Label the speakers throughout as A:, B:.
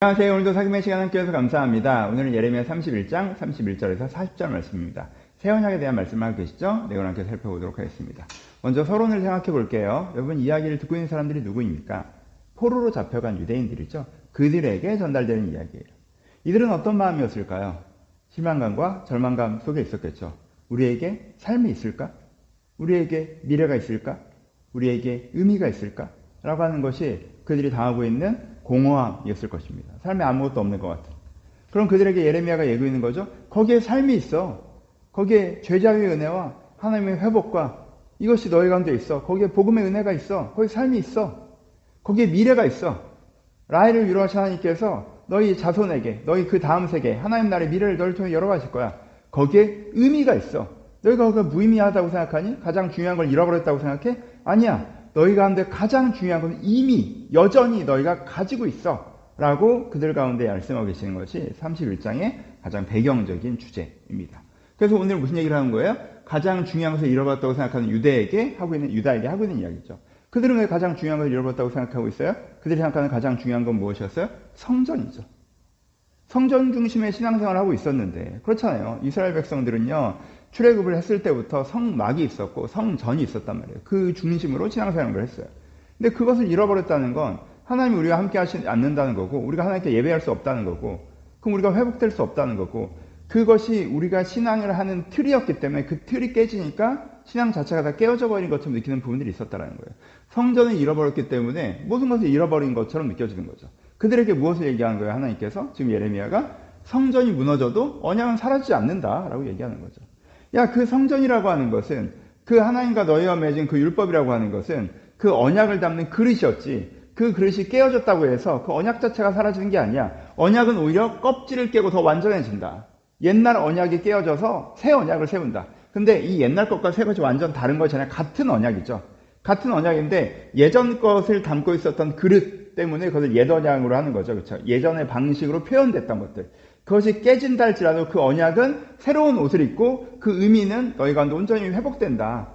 A: 안녕하세요. 오늘도 사귐의 시간 함께해서 감사합니다. 오늘은 예레미야 31장 31절에서 40절 말씀입니다. 새 언약에 대한 말씀을 하고 계시죠? 내용 함께 살펴보도록 하겠습니다. 먼저 서론을 생각해 볼게요. 여러분, 이야기를 듣고 있는 사람들이 누구입니까? 포로로 잡혀간 유대인들이죠. 그들에게 전달되는 이야기예요. 이들은 어떤 마음이었을까요? 실망감과 절망감 속에 있었겠죠. 우리에게 삶이 있을까? 우리에게 미래가 있을까? 우리에게 의미가 있을까? 라고 하는 것이 그들이 당하고 있는 공허함이었을 것입니다. 삶에 아무것도 없는 것 같은. 그럼 그들에게 예레미야가 예고있는 거죠. 거기에 삶이 있어. 거기에 죄자유의 은혜와 하나님의 회복과 이것이 너희 가운데 있어. 거기에 복음의 은혜가 있어. 거기에 삶이 있어. 거기에 미래가 있어. 라헬을 위로하신 하나님께서 너희 자손에게, 너희 그 다음 세계, 하나님 나라의 미래를 너를 통해 열어가실 거야. 거기에 의미가 있어. 너희가 그거 무의미하다고 생각하니? 가장 중요한 걸 잃어버렸다고 생각해? 아니야. 너희 가운데 가장 중요한 건 이미 여전히 너희가 가지고 있어 라고 그들 가운데 말씀하고 계시는 것이 31장의 가장 배경적인 주제입니다. 그래서 오늘 무슨 얘기를 하는 거예요? 가장 중요한 것을 잃어버렸다고 생각하는 유다에게 하고 있는 이야기죠. 그들은 왜 가장 중요한 것을 잃어버렸다고 생각하고 있어요? 그들이 생각하는 가장 중요한 건 무엇이었어요? 성전이죠. 성전 중심의 신앙생활을 하고 있었는데, 그렇잖아요. 이스라엘 백성들은요, 출애굽을 했을 때부터 성막이 있었고 성전이 있었단 말이에요. 그 중심으로 신앙생활을 했어요. 근데 그것을 잃어버렸다는 건 하나님이 우리와 함께 하지 않는다는 거고, 우리가 하나님께 예배할 수 없다는 거고, 그럼 우리가 회복될 수 없다는 거고, 그것이 우리가 신앙을 하는 틀이었기 때문에 그 틀이 깨지니까 신앙 자체가 다 깨어져 버린 것처럼 느끼는 부분들이 있었다는 거예요. 성전을 잃어버렸기 때문에 모든 것을 잃어버린 것처럼 느껴지는 거죠. 그들에게 무엇을 얘기하는 거예요? 하나님께서 지금 예레미야가 성전이 무너져도 언약은 사라지지 않는다라고 얘기하는 거죠. 야, 그 성전이라고 하는 것은, 그 하나님과 너희와 맺은 그 율법이라고 하는 것은 그 언약을 담는 그릇이었지, 그 그릇이 깨어졌다고 해서 그 언약 자체가 사라지는 게 아니야. 언약은 오히려 껍질을 깨고 더 완전해진다. 옛날 언약이 깨어져서 새 언약을 세운다. 근데 이 옛날 것과 새 것이 완전 다른 것이 아니라 같은 언약이죠. 같은 언약인데 예전 것을 담고 있었던 그릇 때문에 그것을 옛 언약으로 하는 거죠. 그렇죠? 예전의 방식으로 표현됐던 것들. 그것이 깨진다 할지라도 그 언약은 새로운 옷을 입고 그 의미는 너희 가운데 온전히 회복된다.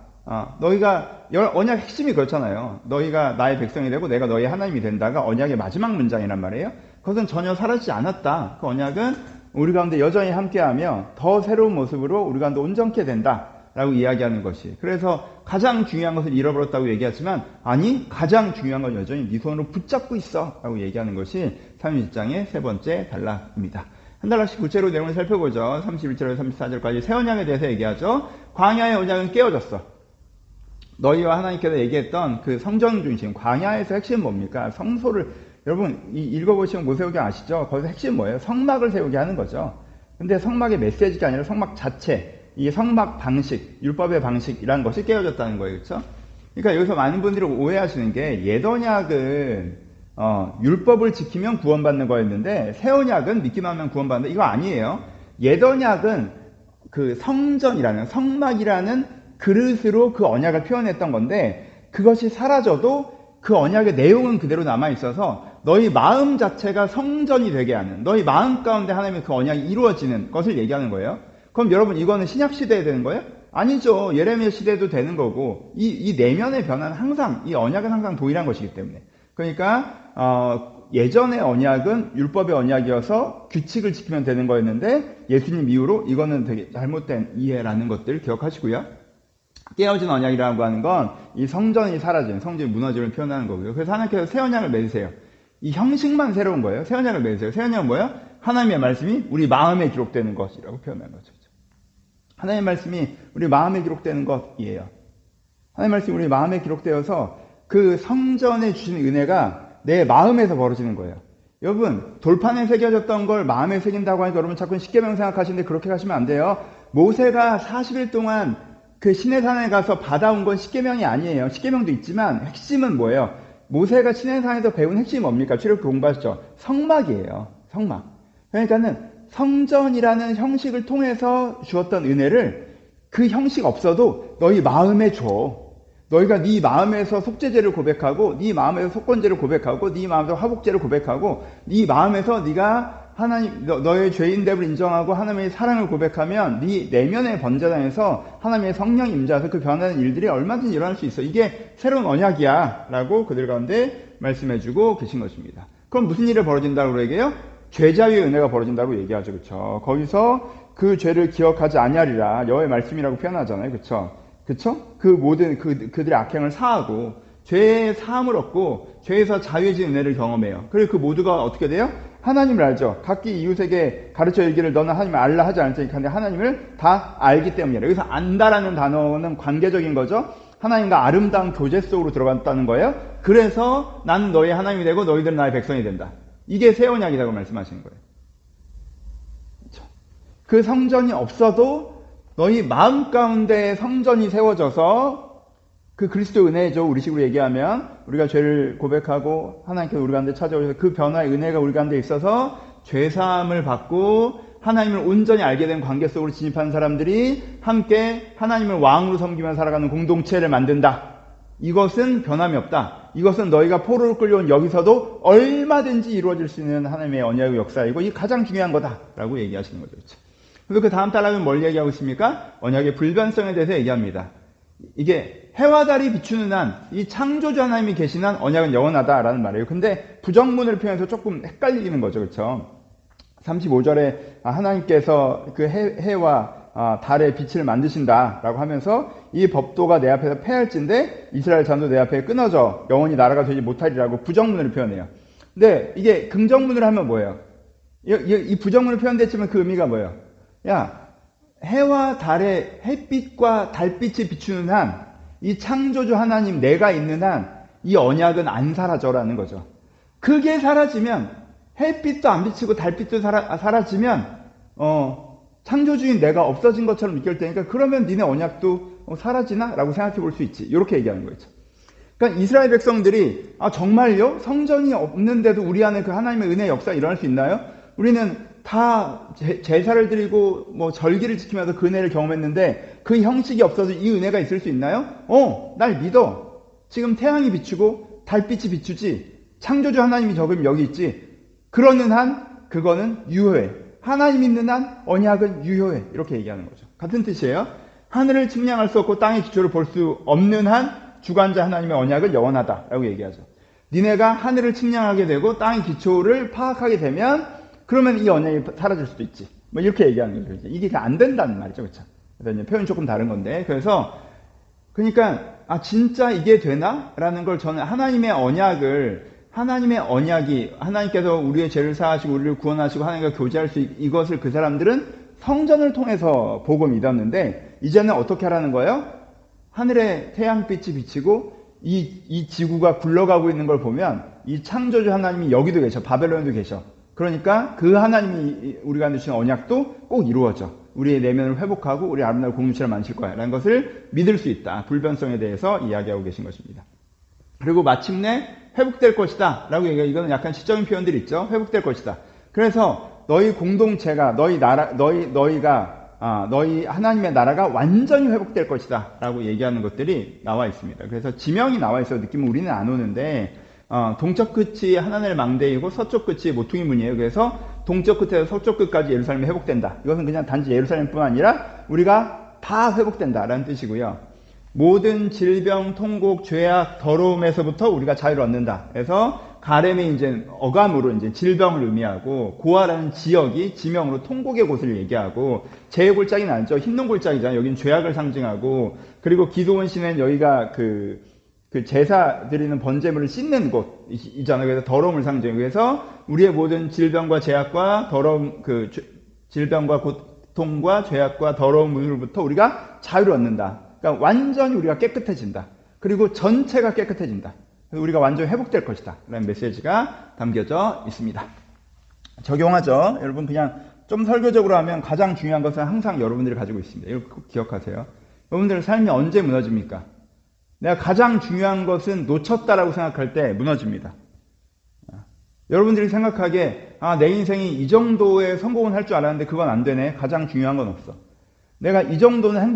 A: 너희가 언약 핵심이 그렇잖아요. 너희가 나의 백성이 되고 내가 너희 하나님이 된다가 언약의 마지막 문장이란 말이에요. 그것은 전혀 사라지지 않았다. 그 언약은 우리 가운데 여전히 함께하며 더 새로운 모습으로 우리 가운데 온전케 된다라고 이야기하는 것이. 그래서 가장 중요한 것을 잃어버렸다고 얘기하지만, 아니, 가장 중요한 건 여전히 네 손으로 붙잡고 있어 라고 얘기하는 것이 31장의 세 번째 단락입니다. 한 단락씩 구체로 내용을 살펴보죠. 31절에서 34절까지 새 언약에 대해서 얘기하죠. 광야의 언약은 깨어졌어. 너희와 하나님께서 얘기했던 그 성전 중심, 광야에서 핵심은 뭡니까? 성소를, 여러분 읽어보시면 모세오경 아시죠? 거기서 핵심은 뭐예요? 성막을 세우게 하는 거죠. 근데 성막의 메시지가 아니라 성막 자체, 이 성막 방식, 율법의 방식이라는 것이 깨어졌다는 거예요. 그렇죠? 그러니까 여기서 많은 분들이 오해하시는 게, 옛 언약은 율법을 지키면 구원받는 거였는데 새 언약은 믿기만 하면 구원받는다. 이거 아니에요. 옛 언약은 그 성전이라는, 성막이라는 그릇으로 그 언약을 표현했던 건데, 그것이 사라져도 그 언약의 내용은 그대로 남아있어서 너희 마음 자체가 성전이 되게 하는, 너희 마음 가운데 하나님의 그 언약이 이루어지는 것을 얘기하는 거예요. 그럼 여러분, 이거는 신약시대에 되는 거예요? 아니죠. 예레미야 시대에도 되는 거고, 이 내면의 변화는 항상, 이 언약은 항상 동일한 것이기 때문에. 그러니까 예전의 언약은 율법의 언약이어서 규칙을 지키면 되는 거였는데, 예수님 이후로 이거는 되게 잘못된 이해라는 것들 기억하시고요. 깨어진 언약이라고 하는 건 이 성전이 사라진, 성전이 무너짐을 표현하는 거고요. 그래서 하나님께서 새 언약을 맺으세요. 이 형식만 새로운 거예요. 새 언약을 맺으세요. 새 언약은 뭐예요? 하나님의 말씀이 우리 마음에 기록되는 것이라고 표현하는 거죠. 하나님의 말씀이 우리 마음에 기록되는 것이에요. 하나님의 말씀이 우리 마음에 기록되어서 그 성전에 주신 은혜가 내 마음에서 벌어지는 거예요. 여러분, 돌판에 새겨졌던 걸 마음에 새긴다고 하니까 여러분 자꾸 십계명 생각하시는데 그렇게 하시면 안 돼요. 모세가 40일 동안 그 시내산에 가서 받아온 건 십계명이 아니에요. 십계명도 있지만 핵심은 뭐예요? 모세가 시내산에서 배운 핵심이 뭡니까? 출애굽 공부하셨죠? 성막이에요. 성막. 그러니까는 성전이라는 형식을 통해서 주었던 은혜를 그 형식 없어도 너희 마음에 줘. 너희가 네 마음에서 속죄죄를 고백하고, 네 마음에서 속건죄를 고백하고, 네 마음에서 화복죄를 고백하고, 네 마음에서 네가 하나님, 너의 죄인됨을 인정하고 하나님의 사랑을 고백하면 네 내면의 번제단에서 하나님의 성령이 임재해서 그 변하는 일들이 얼마든지 일어날 수 있어. 이게 새로운 언약이야 라고 그들 가운데 말씀해주고 계신 것입니다. 그럼 무슨 일이 벌어진다고 얘기해요? 죄자유의 은혜가 벌어진다고 얘기하죠. 그쵸? 거기서 그 죄를 기억하지 아니하리라 여호와의 말씀이라고 표현하잖아요. 그쵸? 그 모든 그들의 악행을 사하고 죄의 사함을 얻고 죄에서 자유해진 은혜를 경험해요. 그리고 그 모두가 어떻게 돼요? 하나님을 알죠. 각기 이웃에게 가르쳐 이르기를 너는 하나님을 알라 하지 않을 테니까 하나님을 다 알기 때문이에요. 여기서 안다라는 단어는 관계적인 거죠. 하나님과 아름다운 교제 속으로 들어갔다는 거예요. 그래서 나는 너희 하나님이 되고 너희들은 나의 백성이 된다. 이게 새 언약이라고 말씀하시는 거예요. 그렇죠? 그 성전이 없어도 너희 마음 가운데 성전이 세워져서 그 그리스도 은혜죠. 우리식으로 얘기하면 우리가 죄를 고백하고 하나님께서 우리 가운데 찾아오셔서 그 변화의 은혜가 우리 가운데 있어서 죄사함을 받고 하나님을 온전히 알게 된 관계 속으로 진입한 사람들이 함께 하나님을 왕으로 섬기며 살아가는 공동체를 만든다. 이것은 변함이 없다. 이것은 너희가 포로로 끌려온 여기서도 얼마든지 이루어질 수 있는 하나님의 언약의 역사이고 이 가장 중요한 거다라고 얘기하시는 거죠. 그렇죠? 그래서 그 다음 단락은 뭘 얘기하고 있습니까? 언약의 불변성에 대해서 얘기합니다. 이게 해와 달이 비추는 한, 이 창조주 하나님이 계신 한 언약은 영원하다라는 말이에요. 근데 부정문을 표현해서 조금 헷갈리는 거죠. 그렇죠? 35절에 하나님께서 그 해와 달의 빛을 만드신다라고 하면서 이 법도가 내 앞에서 패할진데 이스라엘 잔도 내 앞에 끊어져 영원히 나라가 되지 못하리라고 부정문을 표현해요. 근데 이게 긍정문을 하면 뭐예요? 이 부정문을 표현됐지만 그 의미가 뭐예요? 야, 해와 달의 햇빛과 달빛이 비추는 한 이 창조주 하나님 내가 있는 한 이 언약은 안 사라져라는 거죠. 그게 사라지면 햇빛도 안 비치고 달빛도 사라지면 창조주인 내가 없어진 것처럼 느낄 테니까 그러면 니네 언약도 사라지나? 라고 생각해 볼 수 있지. 이렇게 얘기하는 거죠. 그러니까 이스라엘 백성들이 정말요? 성전이 없는데도 우리 안에 그 하나님의 은혜의 역사가 일어날 수 있나요? 우리는 다 제사를 드리고 뭐 절기를 지키면서 그 은혜를 경험했는데 그 형식이 없어서 이 은혜가 있을 수 있나요? 날 믿어. 지금 태양이 비추고 달빛이 비추지. 창조주 하나님이 적으면 여기 있지. 그러는 한 그거는 유효해. 하나님 있는 한 언약은 유효해. 이렇게 얘기하는 거죠. 같은 뜻이에요. 하늘을 측량할 수 없고 땅의 기초를 볼 수 없는 한 주관자 하나님의 언약은 영원하다라고 얘기하죠. 니네가 하늘을 측량하게 되고 땅의 기초를 파악하게 되면 그러면 이 언약이 사라질 수도 있지. 뭐 이렇게 얘기하는 거죠. 이게 안 된다는 말이죠. 그렇죠? 그래서 이제 표현이 조금 다른 건데. 그래서 그러니까 진짜 이게 되나? 라는 걸 저는 하나님의 언약이 하나님께서 우리의 죄를 사하시고 우리를 구원하시고 하나님과 교제할 수 이것을 그 사람들은 성전을 통해서 보고 믿었는데 이제는 어떻게 하라는 거예요? 하늘에 태양빛이 비치고 이 지구가 굴러가고 있는 걸 보면 이 창조주 하나님이 여기도 계셔. 바벨론에도 계셔. 그러니까 그 하나님이 우리가 주신 언약도 꼭 이루어져. 우리의 내면을 회복하고 우리 아름다운 공동체를 만들 거야. 라는 것을 믿을 수 있다. 불변성에 대해서 이야기하고 계신 것입니다. 그리고 마침내 회복될 것이다. 라고 얘기해요. 이거는 약간 시적인 표현들이 있죠. 회복될 것이다. 그래서 너희 공동체가, 너희 하나님의 나라가 완전히 회복될 것이다. 라고 얘기하는 것들이 나와 있습니다. 그래서 지명이 나와 있어서 느낌은 우리는 안 오는데, 동쪽 끝이 하나님의 망대이고 서쪽 끝이 모퉁이 문이에요. 그래서 동쪽 끝에서 서쪽 끝까지 예루살렘이 회복된다. 이것은 그냥 단지 예루살렘뿐만 아니라 우리가 다 회복된다라는 뜻이고요. 모든 질병, 통곡, 죄악, 더러움에서부터 우리가 자유를 얻는다. 그래서 가렘이 이제 어감으로 이제 질병을 의미하고 고아라는 지역이 지명으로 통곡의 곳을 얘기하고 재의 골짜기는 아니죠. 흰농 골짜기잖아요. 여기는 죄악을 상징하고 그리고 기도원 시내는 여기가 그 제사 드리는 번제물을 씻는 곳이잖아요. 그래서 더러움을 상징해요. 그래서 우리의 모든 질병과 죄악과 더러움, 질병과 고통과 죄악과 더러움으로부터 우리가 자유를 얻는다. 그러니까 완전히 우리가 깨끗해진다. 그리고 전체가 깨끗해진다. 그래서 우리가 완전히 회복될 것이다. 라는 메시지가 담겨져 있습니다. 적용하죠. 여러분 그냥 좀 설교적으로 하면 가장 중요한 것은 항상 여러분들이 가지고 있습니다. 이거 꼭 기억하세요. 여러분들의 삶이 언제 무너집니까? 내가 가장 중요한 것은 놓쳤다라고 생각할 때 무너집니다. 여러분들이 생각하기에 내 인생이 이 정도의 성공은 할 줄 알았는데 그건 안 되네. 가장 중요한 건 없어. 내가 이 정도는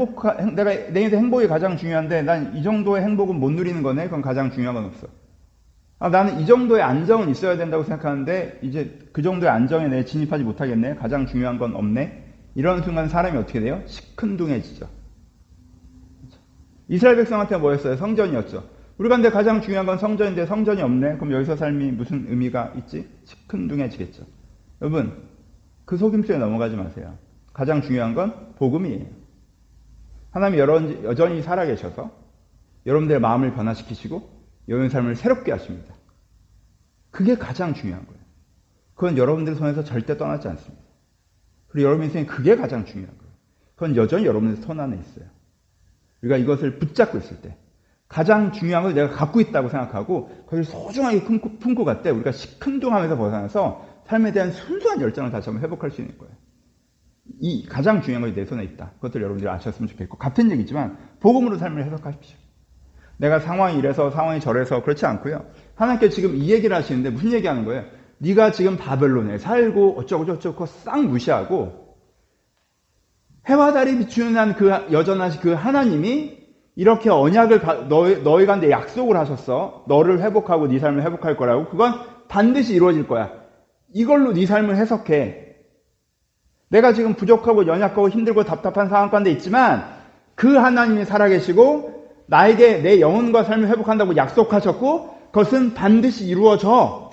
A: 내가 내 인생 행복이 가장 중요한데 난 이 정도의 행복은 못 누리는 거네. 그건 가장 중요한 건 없어. 나는 이 정도의 안정은 있어야 된다고 생각하는데 이제 그 정도의 안정에 내가 진입하지 못하겠네. 가장 중요한 건 없네. 이런 순간 사람이 어떻게 돼요? 시큰둥해지죠. 이스라엘 백성한테 뭐였어요? 성전이었죠. 우리가 근데 가장 중요한 건 성전인데 성전이 없네? 그럼 여기서 삶이 무슨 의미가 있지? 시큰둥해지겠죠. 여러분, 그 속임수에 넘어가지 마세요. 가장 중요한 건 복음이에요. 하나님이 여전히 살아계셔서 여러분들의 마음을 변화시키시고 여러분의 삶을 새롭게 하십니다. 그게 가장 중요한 거예요. 그건 여러분들 손에서 절대 떠나지 않습니다. 그리고 여러분 인생에 그게 가장 중요한 거예요. 그건 여전히 여러분의 손 안에 있어요. 우리가 이것을 붙잡고 있을 때 가장 중요한 걸 내가 갖고 있다고 생각하고 그걸 소중하게 품고 갈 때 우리가 시큰둥함에서 벗어나서 삶에 대한 순수한 열정을 다시 한번 회복할 수 있는 거예요. 이 가장 중요한 것이 내 손에 있다. 그것들 여러분들이 아셨으면 좋겠고, 같은 얘기지만 복음으로 삶을 해석하십시오. 내가 상황이 이래서 상황이 저래서 그렇지 않고요. 하나님께 지금 이 얘기를 하시는데 무슨 얘기하는 거예요? 네가 지금 바벨론에 살고 어쩌고 저쩌고 싹 무시하고 해와 달이 비추는 그 여전하신 그 하나님이 이렇게 언약을 너희 가운데 약속을 하셨어. 너를 회복하고 네 삶을 회복할 거라고. 그건 반드시 이루어질 거야. 이걸로 네 삶을 해석해. 내가 지금 부족하고 연약하고 힘들고 답답한 상황 가운데 있지만 그 하나님이 살아계시고 나에게 내 영혼과 삶을 회복한다고 약속하셨고 그것은 반드시 이루어져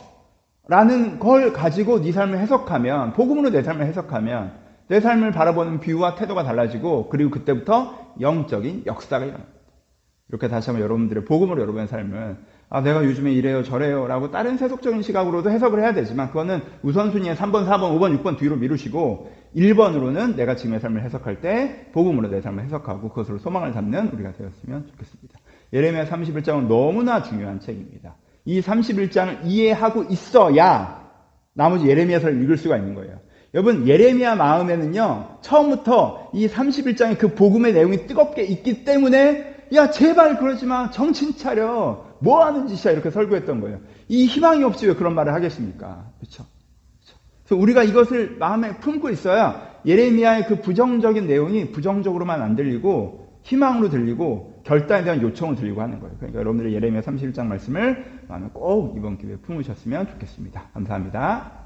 A: 라는 걸 가지고 네 삶을 해석하면, 복음으로 내 삶을 해석하면 내 삶을 바라보는 뷰와 태도가 달라지고, 그리고 그때부터 영적인 역사가 일어납니다. 이렇게 다시 한번 여러분들의 복음으로 여러분의 삶을 내가 요즘에 이래요 저래요 라고 다른 세속적인 시각으로도 해석을 해야 되지만 그거는 우선순위에 3번, 4번, 5번, 6번 뒤로 미루시고 1번으로는 내가 지금의 삶을 해석할 때 복음으로 내 삶을 해석하고 그것으로 소망을 담는 우리가 되었으면 좋겠습니다. 예레미야 31장은 너무나 중요한 책입니다. 이 31장을 이해하고 있어야 나머지 예레미야서를 읽을 수가 있는 거예요. 여러분, 예레미야 마음에는요, 처음부터 이 31장의 그 복음의 내용이 뜨겁게 있기 때문에 야 제발 그러지 마, 정신 차려, 뭐 하는 짓이야, 이렇게 설교했던 거예요. 이 희망이 없이 왜 그런 말을 하겠습니까? 그렇죠? 그래서 우리가 이것을 마음에 품고 있어야 예레미야의 그 부정적인 내용이 부정적으로만 안 들리고 희망으로 들리고 결단에 대한 요청을 들리고 하는 거예요. 그러니까 여러분들의 예레미야 31장 말씀을 마음에 꼭 이번 기회에 품으셨으면 좋겠습니다. 감사합니다.